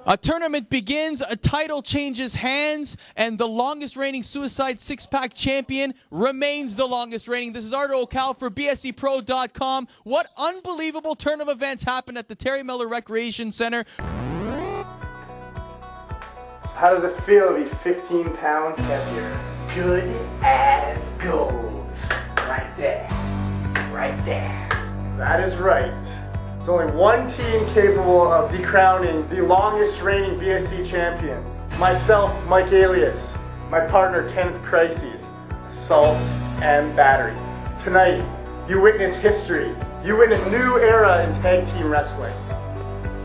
A tournament begins, a title changes hands, and the longest reigning Suicide Six-Pack champion remains the longest reigning. This is Ardo Ocal for BSEPro.com. What unbelievable turn of events happened at the Terry Miller Recreation Center. How does it feel to be 15 pounds heavier? Good as gold. Right there. Right there. That is right. There's only one team capable of decrowning the longest reigning BSE champions. Myself, Mike Alias, my partner Kenneth Crises, Assault and Battery. Tonight, you witness history. You witness new era in tag team wrestling.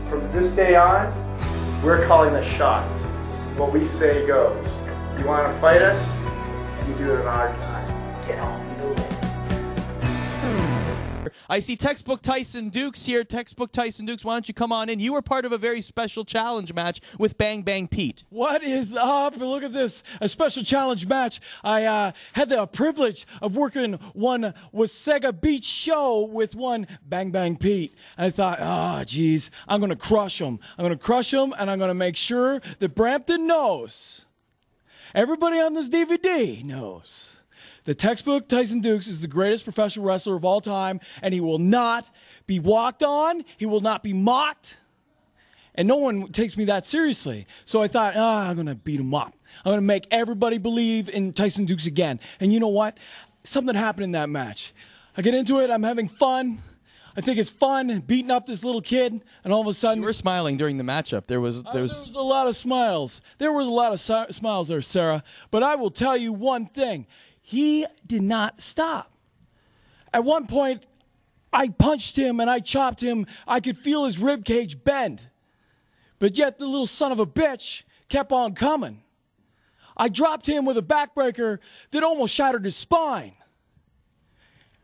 From this day on, we're calling the shots. What we say goes. You want to fight us? You do it in our time. Get on the way. I see Textbook Tyson Dukes here. Textbook Tyson Dukes, why don't you come on in? You were part of a very special challenge match with Bang Bang Pete. What is up? Look at this, a special challenge match. I had the privilege of working one Wasaga Beach show with one Bang Bang Pete. And I thought, oh, geez, I'm going to crush him. I'm going to crush him, and I'm going to make sure that Brampton knows. Everybody on this DVD knows. The Textbook Tyson Dukes is the greatest professional wrestler of all time, and he will not be walked on, he will not be mocked, and no one takes me that seriously. So I thought, I'm going to beat him up. I'm going to make everybody believe in Tyson Dukes again. And you know what? Something happened in that match. I get into it, I'm having fun. I think it's fun beating up this little kid, and all of a sudden... You were smiling during the matchup. There was a lot of smiles. There was a lot of smiles there, Sarah. But I will tell you one thing. He did not stop. At one point, I punched him and I chopped him. I could feel his rib cage bend. But yet the little son of a bitch kept on coming. I dropped him with a backbreaker that almost shattered his spine.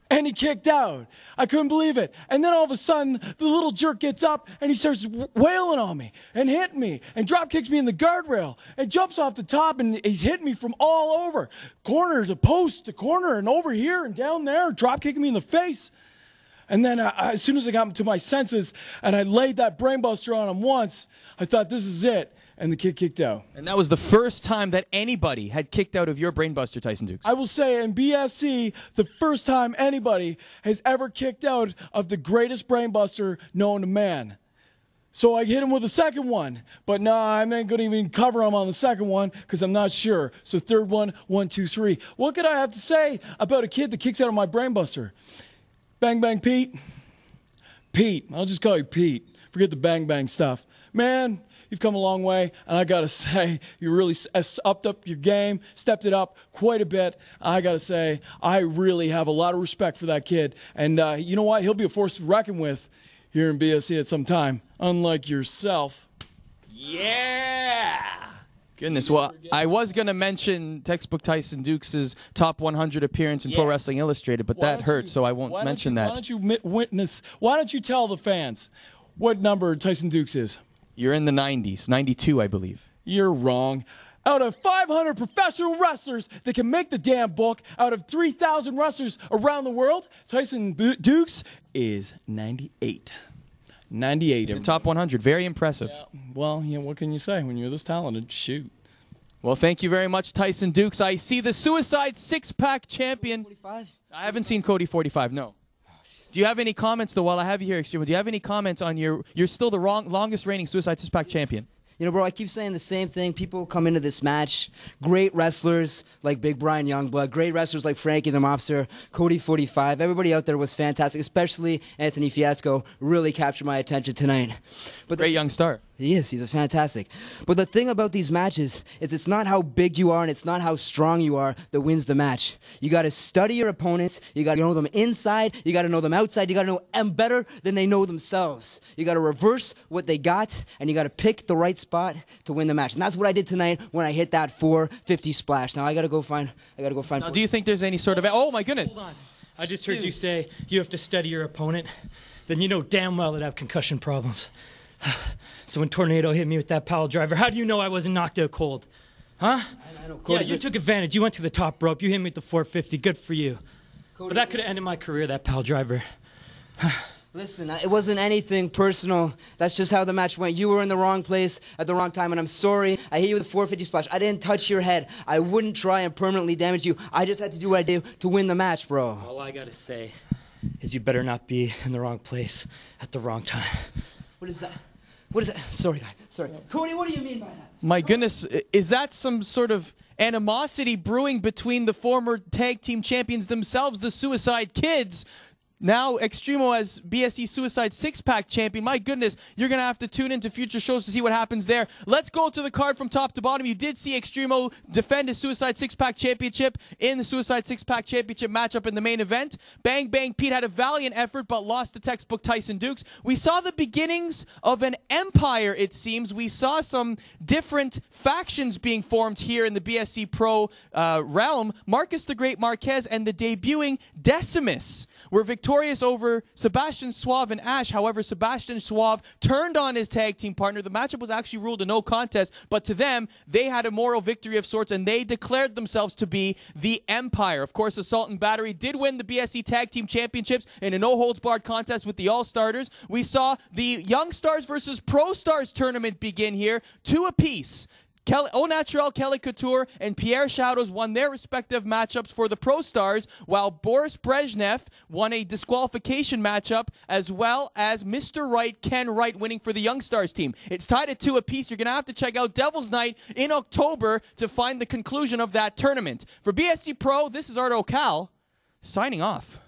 And he kicked out. I couldn't believe it. And then all of a sudden, the little jerk gets up and he starts wailing on me and hitting me and drop kicks me in the guardrail and jumps off the top and he's hitting me from all over. Corner to post to corner and over here and down there, drop kicking me in the face. And then as soon as I got to my senses and I laid that brainbuster on him once, I thought, this is it. And the kid kicked out. And that was the first time that anybody had kicked out of your brainbuster, Tyson Dukes. I will say in BSE, the first time anybody has ever kicked out of the greatest brainbuster known to man. So I hit him with a second one. But nah, I'm not going to even cover him on the second one because I'm not sure. So third one, 1, 2, 3. What could I have to say about a kid that kicks out of my brainbuster? Bang Bang Pete? Pete. I'll just call you Pete. Forget the Bang Bang stuff. Man, you've come a long way, and I got to say, you really upped up your game, stepped it up quite a bit. I got to say, I really have a lot of respect for that kid. And you know what? He'll be a force to reckon with here in BSE at some time, unlike yourself. Yeah! Goodness, well, I was going to mention Textbook Tyson Dukes' top 100 appearance in Pro Wrestling Illustrated, but that hurt, so I won't mention that. Why don't you tell the fans what number Tyson Dukes is? You're in the 90s, 92, I believe. You're wrong. Out of 500 professional wrestlers that can make the damn book, out of 3,000 wrestlers around the world, Tyson Dukes is 98. 98. In the top 100. Very impressive. Yeah. Well, yeah, what can you say when you're this talented? Shoot. Well, thank you very much, Tyson Dukes. I see the Suicide Six-Pack champion. 45? I haven't seen Cody 45, no. Do you have any comments, though, while I have you here, Extreme? Do you have any comments on you're still the longest reigning Suicide Six-Pack champion? You know, bro, I keep saying the same thing. People come into this match, great wrestlers like Big Brian Youngblood, great wrestlers like Frankie the Mobster, Cody 45. Everybody out there was fantastic, especially Anthony Fiasco. Really captured my attention tonight. But great young star. He is. He's a fantastic. But the thing about these matches is it's not how big you are and it's not how strong you are that wins the match. You got to study your opponents. You got to know them inside. You got to know them outside. You got to know them better than they know themselves. You got to reverse what they got, and you got to pick the right spot to win the match. And that's what I did tonight when I hit that 450 splash. Now I got to go find. Now, do you think there's any sort of? Oh my goodness! Hold on. I just heard you say you have to study your opponent. Then you know damn well that I have concussion problems. So when Tornado hit me with that pile driver, how do you know I wasn't knocked out cold? Huh? I know, Cody, you took advantage. You went to the top rope. You hit me with the 450. Good for you. Cody, but that could have ended my career, that pile driver. Listen, it wasn't anything personal. That's just how the match went. You were in the wrong place at the wrong time, and I'm sorry. I hit you with a 450 splash. I didn't touch your head. I wouldn't try and permanently damage you. I just had to do what I did to win the match, bro. All I gotta say is you better not be in the wrong place at the wrong time. What is that? What is that? Sorry, guy. Sorry. Cody, what do you mean by that? My goodness, is that some sort of animosity brewing between the former tag team champions themselves, the Suicide Kids? Now, Extremo as BSE Suicide six-pack champion. My goodness, you're going to have to tune into future shows to see what happens there. Let's go to the card from top to bottom. You did see Extremo defend his Suicide six-pack championship in the Suicide six-pack championship matchup in the main event. Bang Bang Pete had a valiant effort but lost to textbook Tyson Dukes. We saw the beginnings of an empire, it seems. We saw some different factions being formed here in the BSE Pro realm. Marcus the Great Marquez and the debuting Decimus were victorious over Sebastian Suave and Ash. However, Sebastian Suave turned on his tag team partner. The matchup was actually ruled a no contest, but to them, they had a moral victory of sorts, and they declared themselves to be the Empire. Of course, Assault and Battery did win the BSE Tag Team Championships in a no-holds-barred contest with the All-Starters. We saw the Young Stars versus Pro Stars tournament begin here, 2 apiece. Au Naturel, Kelly Couture, and Pierre Shadows won their respective matchups for the Pro Stars, while Boris Brezhnev won a disqualification matchup, as well as Mr. Wright, Ken Wright, winning for the Young Stars team. It's tied at 2 apiece. You're going to have to check out Devil's Night in October to find the conclusion of that tournament. For BSE Pro, this is Art O'Cal, signing off.